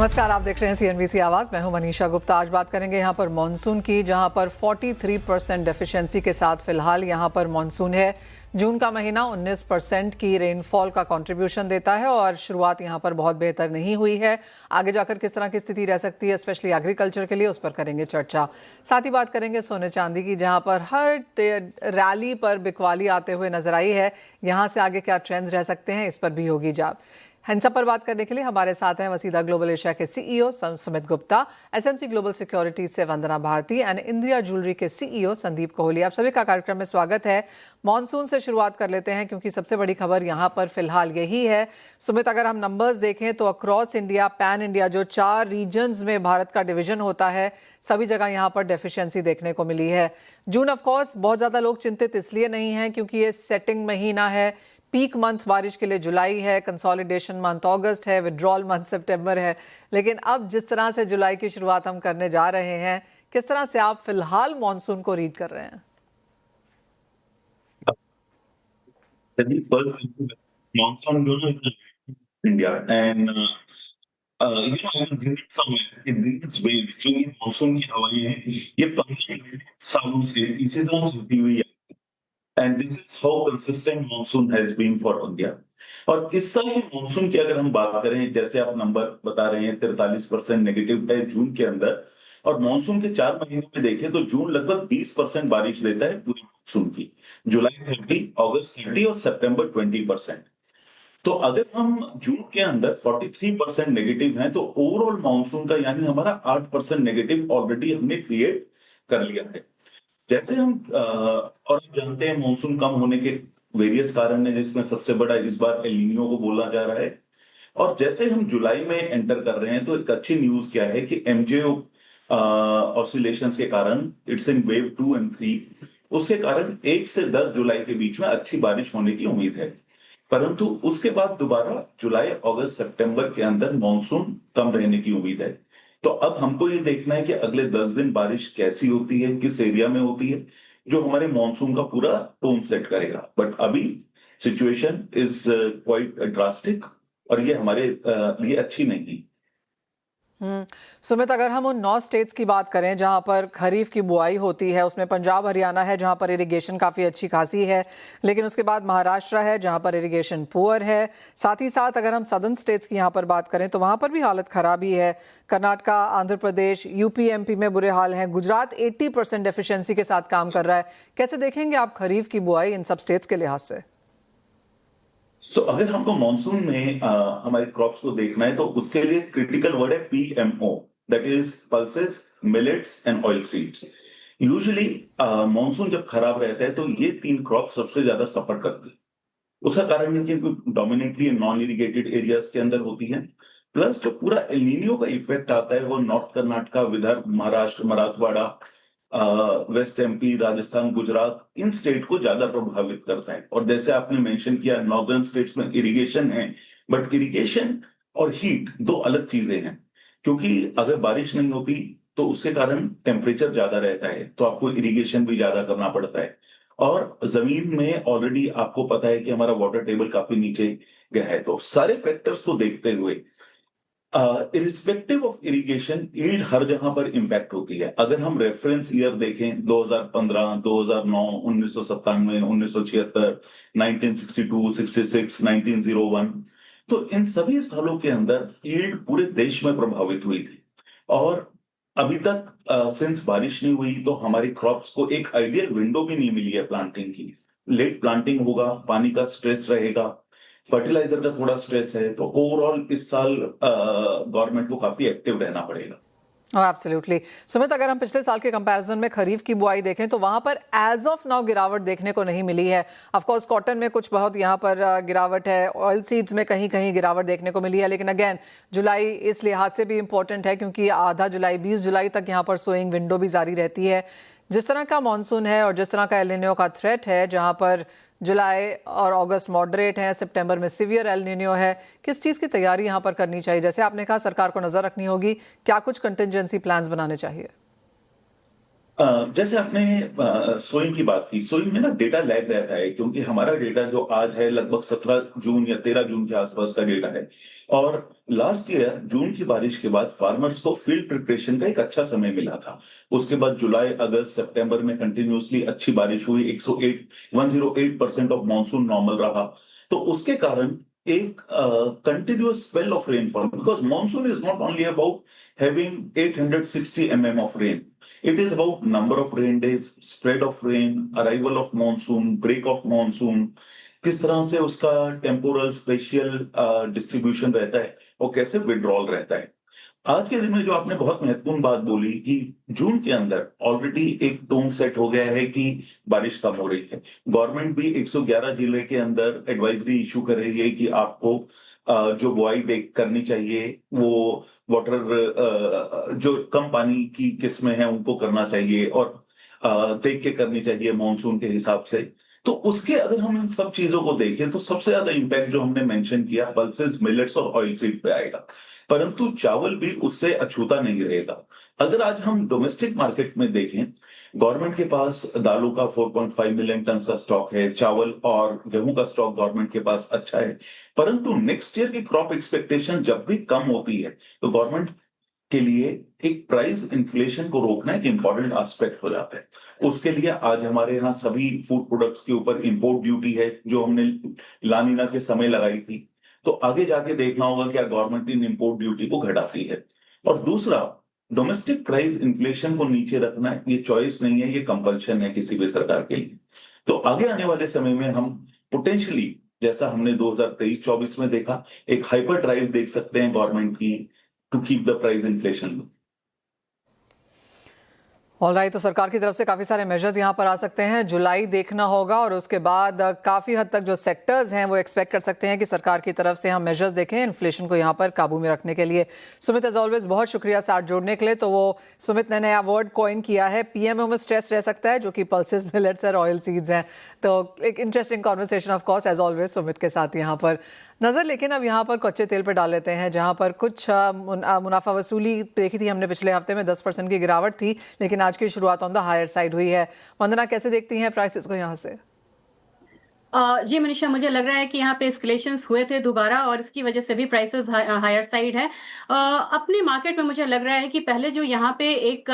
नमस्कार, आप देख रहे हैं सीएनबीसी आवाज। मैं हूं मनीषा गुप्ता। आज बात करेंगे यहां पर मॉनसून की, जहां पर 43% डेफिशिएंसी के साथ फिलहाल यहां पर मॉनसून है। जून का महीना 19% की रेनफॉल का कंट्रीब्यूशन देता है और शुरुआत यहां पर बहुत बेहतर नहीं हुई है। आगे जाकर किस तरह की स्थिति रह सकती है, स्पेशली एग्रीकल्चर के लिए, उस पर करेंगे चर्चा। साथ ही बात करेंगे सोने चांदी की, जहां पर हर रैली पर बिकवाली आते हुए नजर आई है। यहां से आगे क्या ट्रेंड्स रह सकते हैं, इस पर भी होगी जाप। इन सब पर बात करने के लिए हमारे साथ हैं वसीदा ग्लोबल एशिया के CEO Sumit Gupta, SMC global securities से वंदना भारती एंड इंडिया ज्वेलरी के सीईओ संदीप कोहली। आप सभी का कार्यक्रम में स्वागत है। मॉनसून से शुरुआत कर लेते हैं क्योंकि सबसे बड़ी खबर यहां पर फिलहाल यही है। सुमित, अगर हम नंबर्स देखें तो अक्रॉस इंडिया, पैन इंडिया, जो 4 रीजन्स में भारत का डिवीजन होता है, सभी जगह यहां पर डेफिशिएंसी देखने को मिली है। जून ऑफ कोर्स बहुत ज्यादा लोग चिंतित इसलिए नहीं है क्योंकि ये सेटिंग महीना है। पीक मंथ बारिश के लिए जुलाई है, कंसोलिडेशन मंथ अगस्त है, विड्रॉल मंथ सितंबर है। लेकिन अब जिस तरह से जुलाई की शुरुआत हम करने जा रहे हैं, किस तरह से आप फिलहाल मॉनसून को रीड कर रहे हैं? Monsoon goes India and I read somewhere in these waves जो ये मानसून की हवाएं हैं ये 15 सालों से इसी तरह चलती हुई है and this is how consistent monsoon has been for India. और इस साल के मानसून की अगर हम बात करें, जैसे आप नंबर बता रहे हैं 43% नेगेटिव है जून के अंदर, और मानसून के 4 महीनों में देखें तो जून लगभग 20% बारिश देता है पूरी मानसून की, जुलाई 30, अगस्त 30 और सितंबर 20%। तो अगर हम जून के अंदर 43% नेगेटिव हैं तो ओवरऑल मानसून का यानी हमारा 8% नेगेटिव ऑलरेडी हमने क्रिएट कर लिया है। जैसे हम और आप जानते हैं मानसून कम होने के वेरियस कारण है, जिसमें सबसे बड़ा इस बार एल नीनो को बोला जा रहा है। और जैसे हम जुलाई में एंटर कर रहे हैं तो एक अच्छी न्यूज क्या है कि एमजेओ ऑसिलेशंस के कारण, इट्स इन वेव 2 एंड 3, उसके कारण 1 से 10 जुलाई के बीच में अच्छी बारिश होने की उम्मीद है। परंतु उसके बाद दोबारा जुलाई, अगस्त, सितंबर के अंदर मॉनसून कम रहने की उम्मीद है। तो अब हमको ये देखना है कि अगले 10 दिन बारिश कैसी होती है, किस एरिया में होती है, जो हमारे मॉनसून का पूरा टोन सेट करेगा। बट अभी सिचुएशन इज क्वाइट ड्रास्टिक और ये हमारे लिए अच्छी नहीं। सुमित, अगर हम उन 9 स्टेट्स की बात करें जहां पर खरीफ की बुआई होती है, उसमें पंजाब हरियाणा है जहां पर इरिगेशन काफ़ी अच्छी खासी है, लेकिन उसके बाद महाराष्ट्र है जहां पर इरिगेशन पुअर है। साथ ही साथ अगर हम सदर्न स्टेट्स की यहां पर बात करें तो वहां पर भी हालत खराब ही है। कर्नाटका, आंध्र प्रदेश, यूपी, एमपी में बुरे हाल हैं। गुजरात 80% डेफिशिएंसी के साथ काम कर रहा है। कैसे देखेंगे आप खरीफ की बुआई इन सब स्टेट्स के लिहाज से? अगर हमको मानसून में हमारे क्रॉप्स को देखना है तो उसके लिए क्रिटिकल वर्ड है PMO, that is pulses, millets and oil seeds. Usually monsoon जब खराब रहता है तो ये 3 क्रॉप सबसे ज्यादा सफर करती है। उसका कारण है कि डोमिनेटली नॉन इरिगेटेड एरियाज के अंदर होती है, प्लस जो पूरा एल नीनो का इफेक्ट आता है वो north Karnataka, Vidarbha, Maharashtra, Marathwada, waste MP, Rajasthan, Gujarat, इन स्टेट को ज्यादा प्रभावित करता है। और जैसे आपने मेंशन किया, नॉर्दर्न स्टेट्स में इरिगेशन है, बट इरिगेशन और हीट 2 अलग चीजें हैं। क्योंकि अगर बारिश नहीं होती तो उसके कारण टेम्परेचर ज्यादा रहता है, तो आपको इरिगेशन भी ज्यादा करना पड़ता है। और जमीन में ऑलरेडी आपको पता है कि हमारा वाटर टेबल काफी नीचे गया है। तो सारे फैक्टर्स को देखते हुए इरिस्पेक्टिव ऑफ इरिगेशन यील्ड हर जहां पर इंपैक्ट होती है। अगर हम रेफरेंस ईयर देखें 2015, 2009, 1997, 1976, 1962, 66, 1901, तो इन सभी सालों के अंदर यील्ड पूरे देश में प्रभावित हुई थी। और अभी तक सिंस बारिश नहीं हुई तो हमारी क्रॉप्स को एक आइडियल विंडो भी नहीं मिली है प्लांटिंग की। लेट प्लांटिंग होगा, पानी का स्ट्रेस रहेगा, फर्टिलाइजर का थोड़ा स्ट्रेस है, तो ओवरऑल इस साल गवर्नमेंट को काफी एक्टिव रहना पड़ेगा। एब्सोल्युटली। सुमित, अगर हम पिछले साल के कंपैरिजन में खरीफ की बुआई देखें तो वहां पर एज ऑफ नाउ गिरावट देखने को नहीं मिली है। ऑफ कोर्स कॉटन में कुछ बहुत यहां पर गिरावट है, ऑयल सीड्स में कहीं कहीं गिरावट देखने को मिली है, लेकिन अगेन जुलाई इस लिहाज से भी इंपॉर्टेंट है क्योंकि आधा जुलाई, 20 जुलाई तक यहां पर सोइंग विंडो भी जारी रहती है। जिस तरह का मानसून है और जिस तरह का एल नीनो का थ्रेट है, जहां पर जुलाई और अगस्त मॉडरेट है, सितंबर में सीवियर एल नीनो है, किस चीज़ की तैयारी यहाँ पर करनी चाहिए? जैसे आपने कहा सरकार को नज़र रखनी होगी, क्या कुछ कंटिजेंसी प्लान्स बनाने चाहिए? जैसे आपने सोइंग की बात की, सोइंग में ना डेटा लैग रहता है, क्योंकि हमारा डेटा जो आज है लगभग 17 जून या 13 जून के आसपास का डेटा है। और लास्ट ईयर जून की बारिश के बाद फार्मर्स को फील्ड प्रिपरेशन का एक अच्छा समय मिला था। उसके बाद जुलाई, अगस्त, सितंबर में कंटिन्यूअसली अच्छी बारिश हुई। 108% ऑफ मॉनसून नॉर्मल रहा। तो उसके कारण एक continuous spell of rainfall, because monsoon is not only about having 860 mm of rain. It is about number of rain days, spread of rain, arrival of monsoon, break of monsoon, किस तरह से उसका temporal special distribution रहता है और कैसे withdrawal रहता है। आज के दिन में जो आपने बहुत महत्वपूर्ण बात बोली कि जून के अंदर ऑलरेडी एक टोन सेट हो गया है कि बारिश कम हो रही है। गवर्नमेंट भी 111 जिले के अंदर एडवाइजरी इशू कर रही है कि आपको जो बुआई देख करनी चाहिए वो वाटर जो कम पानी की किस्में हैं उनको करना चाहिए और देख के करनी चाहिए मॉनसून के हिसाब से। तो उसके अगर हम इन सब चीजों को देखें तो सबसे ज्यादा इंपैक्ट जो हमने मेंशन किया पल्सेस, मिलेट्स और ऑयल सीड पे आएगा, परंतु चावल भी उससे अछूता नहीं रहेगा। अगर आज हम डोमेस्टिक मार्केट में देखें, गवर्नमेंट के पास दालों का 4.5 मिलियन टन का स्टॉक है, चावल और गेहूं का स्टॉक गवर्नमेंट के पास अच्छा है। परंतु नेक्स्ट ईयर की क्रॉप एक्सपेक्टेशन जब भी कम होती है तो गवर्नमेंट के लिए एक प्राइस इन्फ्लेशन को रोकना एक इंपॉर्टेंट एस्पेक्ट हो जाता है। उसके लिए आज हमारे यहाँ सभी फूड प्रोडक्ट्स के ऊपर इंपोर्ट ड्यूटी है जो हमने लानीना के समय लगाई थी। तो आगे जाके देखना होगा क्या गवर्नमेंट इन इंपोर्ट ड्यूटी को घटाती है। और दूसरा, डोमेस्टिक प्राइस इन्फ्लेशन को नीचे रखना ये चॉइस नहीं है, ये कंपल्शन है किसी भी सरकार के लिए। तो आगे आने वाले समय में हम पोटेंशियली, जैसा हमने 2023-24 में देखा, एक हाइपर ड्राइव देख सकते हैं गवर्नमेंट की to keep the price inflation low. All right, तो सरकार की तरफ से काफ़ी सारे मेजर्स यहाँ पर आ सकते हैं। जुलाई देखना होगा और उसके बाद काफ़ी हद तक जो सेक्टर्स हैं वो एक्सपेक्ट कर सकते हैं कि सरकार की तरफ से हम मेजर्स देखें इन्फ्लेशन को यहाँ पर काबू में रखने के लिए। सुमित, एज ऑलवेज बहुत शुक्रिया साथ जोड़ने के लिए। तो वो सुमित ने नया वर्ड कॉइन किया है, पीएमओ में स्ट्रेस रह सकता है, जो कि पल्सेस, मिलेट्स और ऑयल सीड्स हैं। तो एक interesting conversation of course as always Sumit के साथ यहाँ पर नजर। लेकिन अब यहाँ पर कच्चे तेल पर डाल लेते हैं, जहाँ पर कुछ मुनाफा वसूली देखी थी हमने पिछले हफ्ते में, 10% की गिरावट थी, लेकिन आज की शुरुआत ऑन द हायर साइड हुई है। वंदना, कैसे देखती हैं प्राइसेस को यहाँ से? जी मनीषा, मुझे लग रहा है कि यहाँ पे एस्केलेशंस हुए थे दोबारा और इसकी वजह से भी प्राइसेस हायर साइड है। अपने मार्केट में मुझे लग रहा है कि पहले जो यहाँ पे एक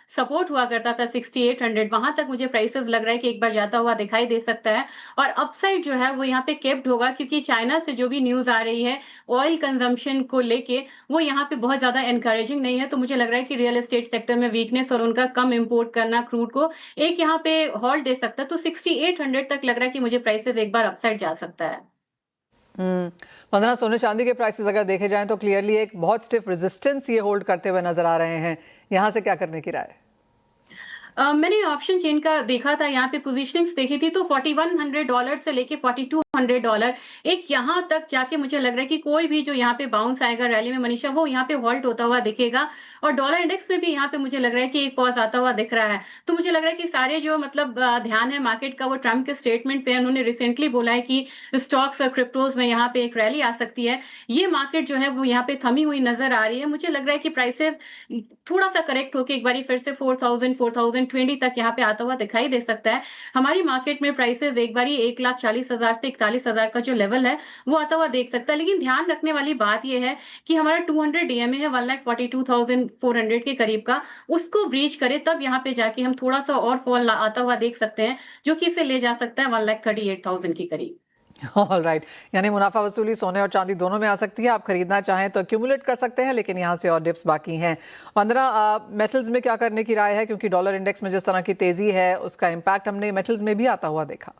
सपोर्ट हुआ करता था 6800, वहां तक मुझे प्राइसेस लग रहा है कि एक बार जाता हुआ दिखाई दे सकता है। और अपसाइड जो है वो यहाँ पे केप्ट होगा, क्योंकि चाइना से जो भी न्यूज आ रही है ऑयल कंजम्पशन को लेके वो यहाँ पे बहुत ज्यादा एनकरेजिंग नहीं है। तो मुझे लग रहा है कि रियल एस्टेट सेक्टर में वीकनेस और उनका कम इंपोर्ट करना क्रूड को एक यहाँ पे हॉल्ट दे सकता है। तो 6800 तक लग रहा है कि मुझे प्राइसेस एक बार अपसाइड जा सकता है। वंदना, सोने चांदी के प्राइसेस अगर देखे जाएं तो क्लियरली एक बहुत स्टिफ रेजिस्टेंस ये होल्ड करते हुए नजर आ रहे हैं। यहाँ से क्या करने की राय? मैंने ऑप्शन चेन का देखा था, यहाँ पे पोजीशनिंग्स देखी थी, तो $4100 से लेके $4200 एक यहाँ तक जाके मुझे लग रहा है कि कोई भी जो यहाँ पे बाउंस आएगा रैली में मनीषा, वो यहाँ पे हॉल्ट होता हुआ दिखेगा। और डॉलर इंडेक्स में भी यहाँ पे मुझे लग रहा है कि एक पॉज आता हुआ दिख रहा है। तो मुझे लग रहा है कि सारे जो मतलब ध्यान है मार्केट का वो ट्रम्प के स्टेटमेंट पे। उन्होंने रिसेंटली बोला है कि स्टॉक्स और क्रिप्टोज में यहाँ पे एक रैली आ सकती है। ये मार्केट जो है वो यहाँ पे थमी हुई नजर आ रही है। मुझे लग रहा है कि प्राइसेस थोड़ा सा करेक्ट होके एक बार फिर से 4020 तक यहाँ पे आता हुआ दिखाई दे सकता है। हमारी मार्केट में प्राइसेस एक बार 1,40,000 से 41,000 का जो लेवल है वो आता हुआ देख सकता है। लेकिन ध्यान रखने वाली बात यह है कि हमारा 200 डीएमए है 1,42,400 के करीब का, उसको ब्रीच करे तब यहाँ पे जाके हम थोड़ा सा और फॉल आता हुआ देख सकते हैं, जो कि इसे ले जा सकता है 1,38,000 के करीब। ऑल राइट, यानी मुनाफा वसूली सोने और चांदी दोनों में आ सकती है। आप खरीदना चाहें तो एक्यूमुलेट कर सकते हैं, लेकिन यहाँ से और डिप्स बाकी हैं। वंदना, मेटल्स में क्या करने की राय है, क्योंकि डॉलर इंडेक्स में जिस तरह की तेजी है उसका इम्पैक्ट हमने मेटल्स में भी आता हुआ देखा?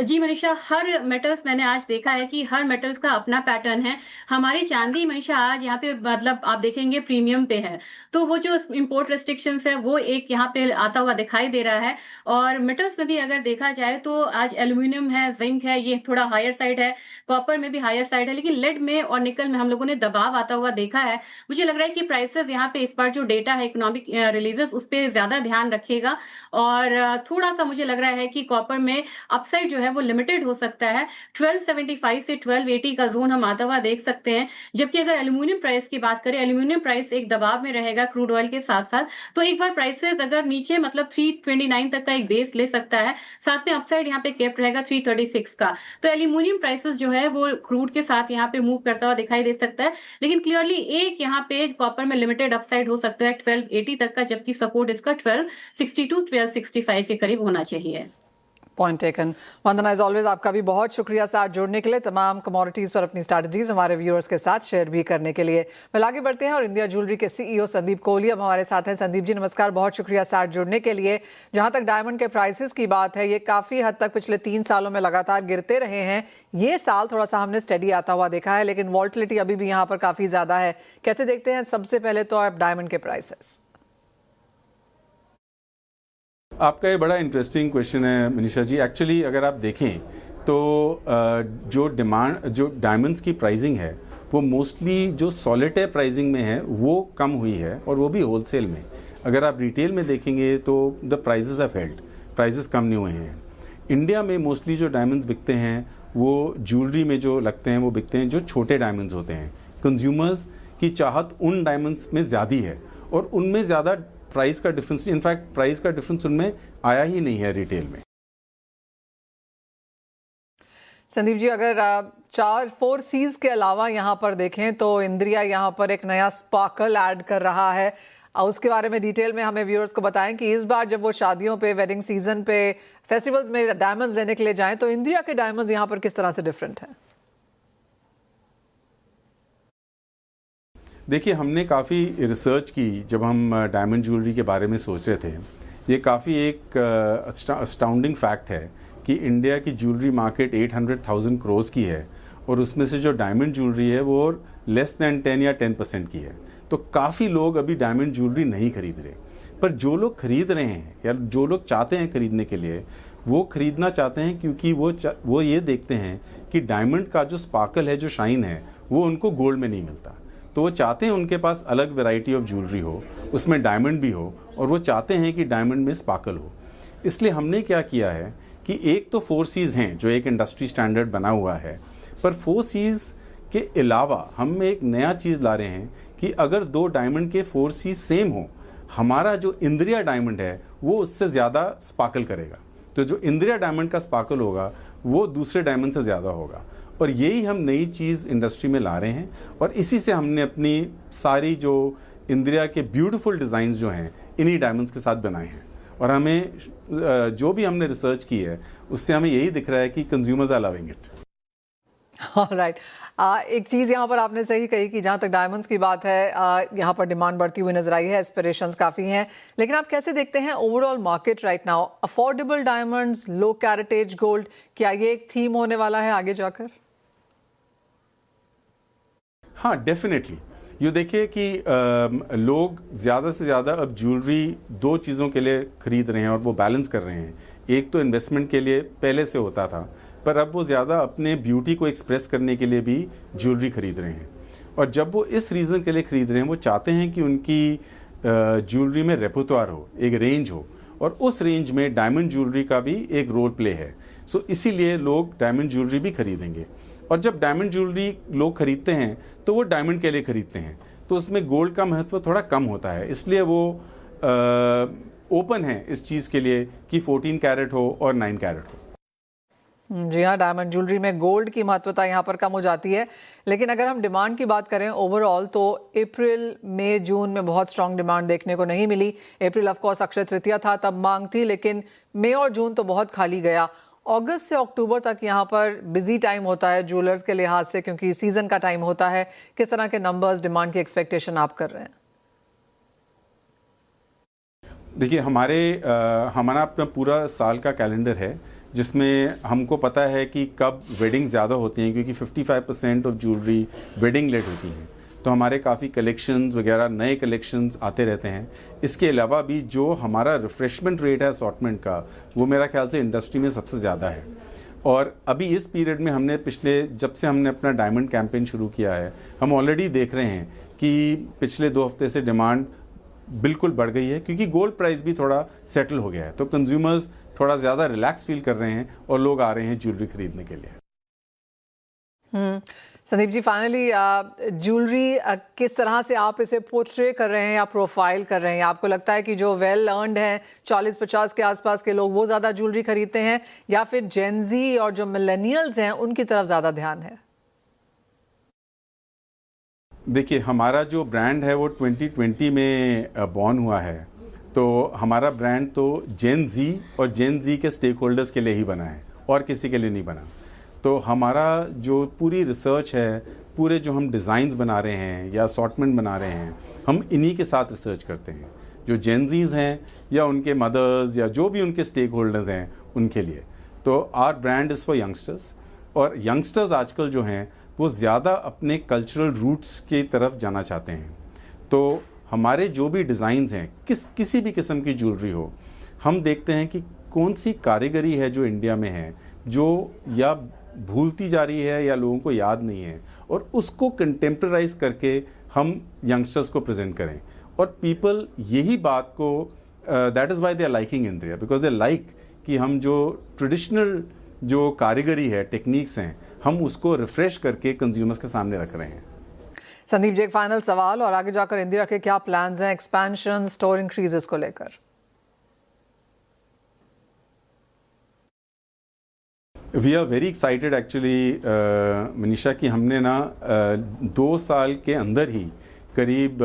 जी मनीषा, हर मेटल्स मैंने आज देखा है कि हर मेटल्स का अपना पैटर्न है। हमारी चांदी मनीषा आज यहाँ पे मतलब आप देखेंगे प्रीमियम पे है, तो वो जो इंपोर्ट रेस्ट्रिक्शंस है वो एक यहाँ पे आता हुआ दिखाई दे रहा है। और मेटल्स में भी अगर देखा जाए तो आज एल्यूमिनियम है, जिंक है, ये थोड़ा हायर साइड है, कॉपर में भी हायर साइड है, लेकिन लेड में और निकल में हम लोगों ने दबाव आता हुआ देखा है। मुझे लग रहा है कि प्राइसेस यहाँ पे इस बार जो डेटा है इकोनॉमिक रिलीजेस उस पर ज्यादा ध्यान रखेगा। और थोड़ा सा मुझे लग रहा है कि कॉपर में अपसाइड जो है वो लिमिटेड हो सकता है। 1275 से 1280 का जोन हम आता हुआ देख सकते हैं। जबकि अगर एल्यूमिनियम प्राइस की बात करें, एल्यूमिनियम प्राइस एक दबाव में रहेगा क्रूड ऑयल के साथ-साथ, तो एक बार प्राइसेस अगर नीचे मतलब 329 तक का एक बेस ले सकता है, साथ में अपसाइड यहाँ पे केप्ट रहेगा 336 का। तो एल्यूमिनियम प्राइसेस जो है वो क्रूड के साथ यहाँ पे मूव करता हुआ दिखाई दे सकता है, लेकिन क्लियरली एक यहाँ पे कॉपर में लिमिटेड अपसाइड हो सकता है 1280 तक का, जबकि सपोर्ट इसका 1262 1265 के करीब होना चाहिए। Point taken. Vandana, as always आपका भी बहुत शुक्रिया साथ जुड़ने के लिए, तमाम कमोडिटीज़ पर अपनी स्ट्रैटेजीज हमारे व्यूअर्स के साथ शेयर भी करने के लिए। वेल, आगे बढ़ते हैं और इंडिया ज्वेलरी के सीईओ संदीप कोहली अब हमारे साथ हैं। संदीप जी नमस्कार, बहुत शुक्रिया साथ जुड़ने के लिए। जहां तक डायमंड के प्राइसेस की बात है, ये काफ़ी हद तक पिछले 3 सालों में लगातार गिरते रहे हैं। ये साल थोड़ा सा हमने स्टडी आता हुआ देखा है, लेकिन वॉल्टिलिटी अभी भी यहाँ पर काफ़ी ज़्यादा है। कैसे देखते हैं सबसे पहले तो आप डायमंड के प्राइसेस? आपका ये बड़ा इंटरेस्टिंग क्वेश्चन है मनीषा जी। एक्चुअली अगर आप देखें तो जो डायमंड्स की प्राइसिंग है वो मोस्टली जो सॉलिटेयर प्राइसिंग में है वो कम हुई है, और वो भी होलसेल में। अगर आप रिटेल में देखेंगे तो the prices are held, prices कम नहीं हुए हैं। इंडिया में मोस्टली जो डायमंड्स बिकते हैं वो ज्वेलरी में जो लगते हैं वो बिकते हैं जो छोटे डायमंड्स होते हैं। कंज्यूमर्स की चाहत उन डायमंड्स में ज़्यादा है और उनमें ज़्यादा प्राइस का डिफरेंस, इनफैक्ट प्राइस का डिफरेंस उनमें आया ही नहीं है रिटेल में। संदीप जी, अगर 4 C's के अलावा यहाँ पर देखें तो इंद्रिया यहाँ पर एक नया स्पार्कल ऐड कर रहा है। उसके बारे में डिटेल में हमें व्यूअर्स को बताएं कि इस बार जब वो शादियों पे, वेडिंग सीजन पे, फेस्टिवल्स में डायमंड्स लेने के लिए जाएं तो इंद्रिया के डायमंड्स यहाँ पर किस तरह से डिफरेंट हैं? देखिए, हमने काफ़ी रिसर्च की जब हम डायमंड ज्वेलरी के बारे में सोच रहे थे। ये काफ़ी एक अस्टाउंडिंग फैक्ट है कि इंडिया की ज्वेलरी मार्केट 800,000 करोड़ की है और उसमें से जो डायमंड ज्वेलरी है वो लेस दैन 10 या 10% की है। तो काफ़ी लोग अभी डायमंड ज्वेलरी नहीं खरीद रहे, पर जो लोग खरीद रहे हैं या जो लोग चाहते हैं खरीदने के लिए, वो खरीदना चाहते हैं क्योंकि वो ये देखते हैं कि डायमंड का जो स्पार्कल है, जो शाइन है, वो उनको गोल्ड में नहीं मिलता। तो वो चाहते हैं उनके पास अलग वैरायटी ऑफ ज्वेलरी हो, उसमें डायमंड भी हो, और वो चाहते हैं कि डायमंड में स्पार्कल हो। इसलिए हमने क्या किया है कि एक तो 4 C's हैं जो एक इंडस्ट्री स्टैंडर्ड बना हुआ है, पर 4 C's के अलावा हम एक नया चीज़ ला रहे हैं कि अगर 2 डायमंड के 4 C's सेम हो, हमारा जो इंद्रिया डायमंड है वो उससे ज़्यादा स्पार्कल करेगा। तो जो इंद्रिया डायमंड का स्पार्कल होगा वो दूसरे डायमंड से ज़्यादा होगा, और यही हम नई चीज़ इंडस्ट्री में ला रहे हैं। और इसी से हमने अपनी सारी जो इंद्रिया के ब्यूटीफुल डिज़ाइंस जो हैं इन्हीं डायमंड्स के साथ बनाए हैं। और हमें जो भी हमने रिसर्च की है उससे हमें यही दिख रहा है कि consumers are loving it. Right. एक चीज़ यहाँ पर आपने सही कही कि जहाँ तक डायमंड्स की बात है, यहाँ पर डिमांड बढ़ती हुई नजर आई है, एस्पिरेशंस काफ़ी हैं, लेकिन आप कैसे देखते हैं overall market right now? Affordable diamonds, low caratage gold, क्या ये एक थीम होने वाला है आगे जाकर? हाँ, डेफिनेटली। ये देखिए कि लोग ज़्यादा से ज़्यादा अब ज्वेलरी 2 चीज़ों के लिए ख़रीद रहे हैं और वो बैलेंस कर रहे हैं। एक तो इन्वेस्टमेंट के लिए पहले से होता था, पर अब वो ज़्यादा अपने ब्यूटी को एक्सप्रेस करने के लिए भी ज्वेलरी ख़रीद रहे हैं। और जब वो इस रीज़न के लिए ख़रीद रहे हैं, वो चाहते हैं कि उनकी ज्वेलरी में रेपुत्वार हो, एक रेंज हो, और उस रेंज में डायमंड ज्वेलरी का भी एक रोल प्ले है। सो इसीलिए लोग डायमंड ज्वेलरी भी खरीदेंगे। और जब डायमंड ज्वेलरी लोग खरीदते हैं तो वो डायमंड के लिए खरीदते हैं, तो उसमें गोल्ड का महत्व थोड़ा कम होता है। इसलिए वो ओपन है इस चीज़ के लिए कि 14 कैरेट हो और 9 कैरेट हो। जी हाँ, डायमंड ज्वेलरी में गोल्ड की महत्वता यहाँ पर कम हो जाती है। लेकिन अगर हम डिमांड की बात करें ओवरऑल, तो अप्रैल, मई, जून में बहुत स्ट्रॉन्ग डिमांड देखने को नहीं मिली। अप्रैल ऑफ कोर्स अक्षय तृतीया था, तब मांग थी, लेकिन मई और जून तो बहुत खाली गया। अगस्त से अक्टूबर तक यहाँ पर बिजी टाइम होता है ज्वेलर्स के लिहाज से, क्योंकि सीजन का टाइम होता है। किस तरह के नंबर्स, डिमांड की एक्सपेक्टेशन आप कर रहे हैं? देखिए, हमारा अपना पूरा साल का कैलेंडर है जिसमें हमको पता है कि कब वेडिंग ज़्यादा होती हैं, क्योंकि 55% ऑफ ज्वेलरी वेडिंग लेट होती हैं। तो हमारे काफ़ी कलेक्शंस वगैरह, नए कलेक्शंस आते रहते हैं। इसके अलावा भी जो हमारा रिफ्रेशमेंट रेट है असॉर्टमेंट का, वो मेरा ख्याल से इंडस्ट्री में सबसे ज़्यादा है। और अभी इस पीरियड में जब से हमने अपना डायमंड कैंपेन शुरू किया है, हम ऑलरेडी देख रहे हैं कि पिछले 2 हफ्ते से डिमांड बिल्कुल बढ़ गई है, क्योंकि गोल्ड प्राइस भी थोड़ा सेटल हो गया है। तो कंज्यूमर्स थोड़ा ज़्यादा रिलैक्स फील कर रहे हैं और लोग आ रहे हैं ज्वेलरी खरीदने के लिए। संदीप जी, फाइनली ज्वेलरी किस तरह से आप इसे पोर्ट्रे कर रहे हैं या प्रोफाइल कर रहे हैं? आपको लगता है कि जो वेल अर्नड हैं 40-50 के आसपास के लोग वो ज़्यादा ज्वेलरी खरीदते हैं, या फिर जेनजी और जो मिलेनियल्स हैं उनकी तरफ ज़्यादा ध्यान है? देखिए, हमारा जो ब्रांड है वो 2020 में बॉर्न हुआ है, तो हमारा ब्रांड तो जेन जी और जेन जी के स्टेक होल्डर्स के लिए ही बना है और किसी के लिए नहीं बना। तो हमारा जो पूरी रिसर्च है, पूरे जो हम डिज़ाइंस बना रहे हैं या असॉर्टमेंट बना रहे हैं, हम इन्हीं के साथ रिसर्च करते हैं, जो जेनजीज हैं या उनके मदर्स या जो भी उनके स्टेक होल्डर्स हैं उनके लिए। तो our brand is for youngsters, और यंगस्टर्स आजकल जो हैं वो ज़्यादा अपने कल्चरल रूट्स की तरफ जाना चाहते हैं। तो हमारे जो भी डिज़ाइंस हैं, किसी भी किस्म की ज्वेलरी हो, हम देखते हैं कि कौन सी कारीगरी है जो इंडिया में है जो या भूलती जा रही है या लोगों को याद नहीं है, और उसको कंटेम्परराइज करके हम यंगस्टर्स को प्रेजेंट करें। और पीपल यही बात को that is why they are liking India, because they like कि हम जो ट्रेडिशनल जो कारीगरी है, टेक्निक्स हैं, हम उसको रिफ्रेश करके कंज्यूमर्स के सामने रख रहे हैं। संदीप जी, एक फाइनल सवाल, और आगे जाकर इंदिरा के क्या प्लान्स हैं एक्सपेंशन, स्टोर इंक्रीजेस को लेकर? We are very excited actually Manisha, कि हमने ना 2 साल के अंदर ही करीब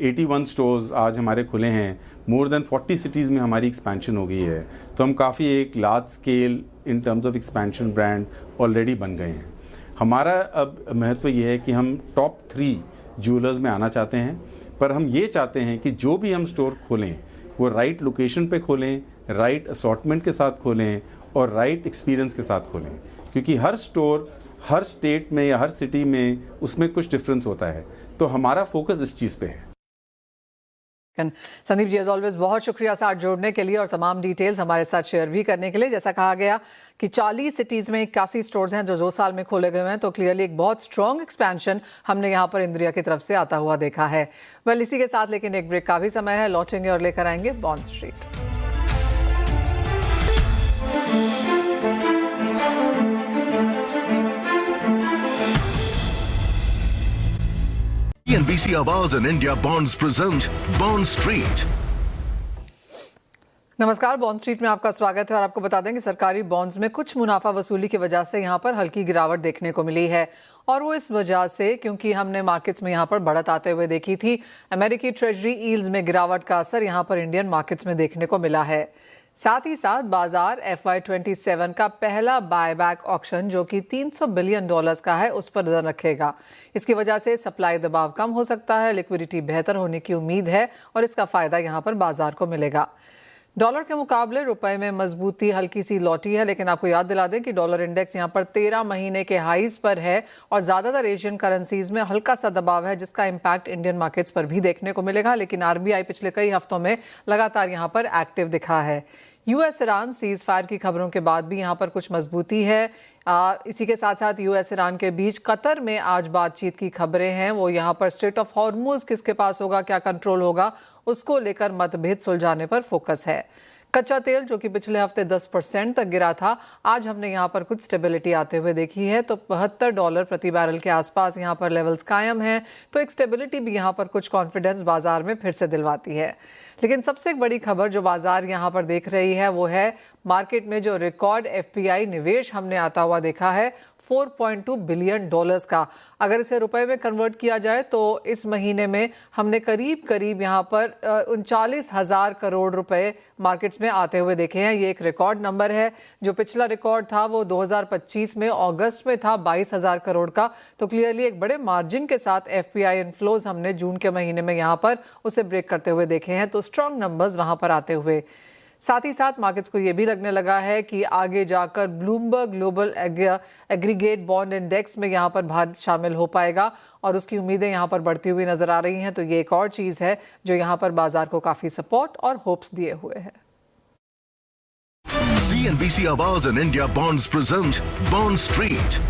81 स्टोर्स आज हमारे खुले हैं। मोर देन 40 सिटीज़ में हमारी एक्सपेंशन हो गई है। तो हम काफ़ी एक large scale in terms of expansion brand already बन गए हैं। हमारा अब महत्व ये है कि हम टॉप 3 ज्वेलर्स में आना चाहते हैं, पर हम ये चाहते हैं कि जो भी हम स्टोर खोलें वो राइट लोकेशन पे खोलें, राइट असॉर्टमेंट के साथ खोलें और राइट एक्सपीरियंस के साथ खोलें, क्योंकि हर स्टोर हर स्टेट में या हर सिटी में उसमें कुछ डिफरेंस होता है। तो हमारा फोकस इस चीज़ पे है। संदीप जी, एज ऑलवेज बहुत शुक्रिया साथ जोड़ने के लिए और तमाम डिटेल्स हमारे साथ शेयर भी करने के लिए। जैसा कहा गया कि 40 सिटीज़ में 81 स्टोर्स हैं जो 2 साल में खोले गए हैं, तो क्लियरली एक बहुत स्ट्रॉन्ग एक्सपेंशन हमने यहाँ पर इंदिरा की तरफ से आता हुआ देखा है। वेल, इसी के साथ लेकिन एक ब्रेक का भी समय है, लौटेंगे और लेकर आएंगे bond street. CNBC Awaaz and India Bonds present Bond Street. नमस्कार, बॉन्ड स्ट्रीट में आपका स्वागत है। और आपको बता दें कि सरकारी बॉन्ड्स में कुछ मुनाफा वसूली की वजह से यहाँ पर हल्की गिरावट देखने को मिली है, और वो इस वजह से क्योंकि हमने मार्केट्स में यहाँ पर बढ़त आते हुए देखी थी। अमेरिकी ट्रेजरी यील्ड्स में गिरावट का असर यहाँ पर इंडियन मार्केट्स में देखने को मिला है। साथ ही साथ बाजार FY27 का पहला बायबैक ऑक्शन जो कि $300 बिलियन का है, उस पर नजर रखेगा। इसकी वजह से सप्लाई दबाव कम हो सकता है, लिक्विडिटी बेहतर होने की उम्मीद है और इसका फायदा यहाँ पर बाजार को मिलेगा। डॉलर के मुकाबले रुपए में मजबूती हल्की सी लौटी है, लेकिन आपको याद दिला दें कि डॉलर इंडेक्स यहाँ पर 13 महीने के हाईज पर है और ज़्यादातर एशियन करेंसीज में हल्का सा दबाव है, जिसका इम्पैक्ट इंडियन मार्केट्स पर भी देखने को मिलेगा। लेकिन RBI पिछले कई हफ्तों में लगातार यहाँ पर एक्टिव दिखा है। US ईरान सीज फायर की खबरों के बाद भी यहाँ पर कुछ मजबूती है। इसी के साथ साथ US ईरान के बीच कतर में आज बातचीत की खबरें हैं। वो यहाँ पर स्ट्रेट ऑफ हॉर्मुज किसके पास होगा, क्या कंट्रोल होगा, उसको लेकर मतभेद सुलझाने पर फोकस है। कच्चा तेल जो कि पिछले हफ्ते 10% तक गिरा था, आज हमने यहाँ पर कुछ स्टेबिलिटी आते हुए देखी है। तो $72 प्रति बैरल के आसपास यहाँ पर लेवल्स कायम हैं। तो एक स्टेबिलिटी भी यहाँ पर कुछ कॉन्फिडेंस बाजार में फिर से दिलवाती है। लेकिन सबसे बड़ी खबर जो बाजार यहाँ पर देख रही है वो है मार्केट में जो रिकॉर्ड FPI निवेश हमने आता हुआ देखा है $4.2 बिलियन का। अगर इसे रुपए में कन्वर्ट किया जाए तो इस महीने में हमने करीब यहाँ पर 39,000 करोड़ रुपए मार्केट्स में आते हुए देखे हैं। ये एक रिकॉर्ड नंबर है। जो पिछला रिकॉर्ड था वो 2025 में अगस्त में था 22,000 करोड़ का। तो क्लियरली एक बड़े मार्जिन के साथ FPI इनफ्लोज हमने जून के महीने में यहाँ पर उसे ब्रेक करते हुए देखे हैं। तो स्ट्रॉन्ग नंबर्स वहाँ पर आते हुए, साथ ही साथ मार्केट्स को ये भी लगने लगा है कि आगे जाकर Bloomberg global aggregate bond index में यहाँ पर भारत शामिल हो पाएगा और उसकी उम्मीदें यहाँ पर बढ़ती हुई नजर आ रही हैं। तो ये एक और चीज़ है जो यहाँ पर बाजार को काफ़ी सपोर्ट और होप्स दिए हुए है। CNBC Awaaz and India Bonds present Bond Street.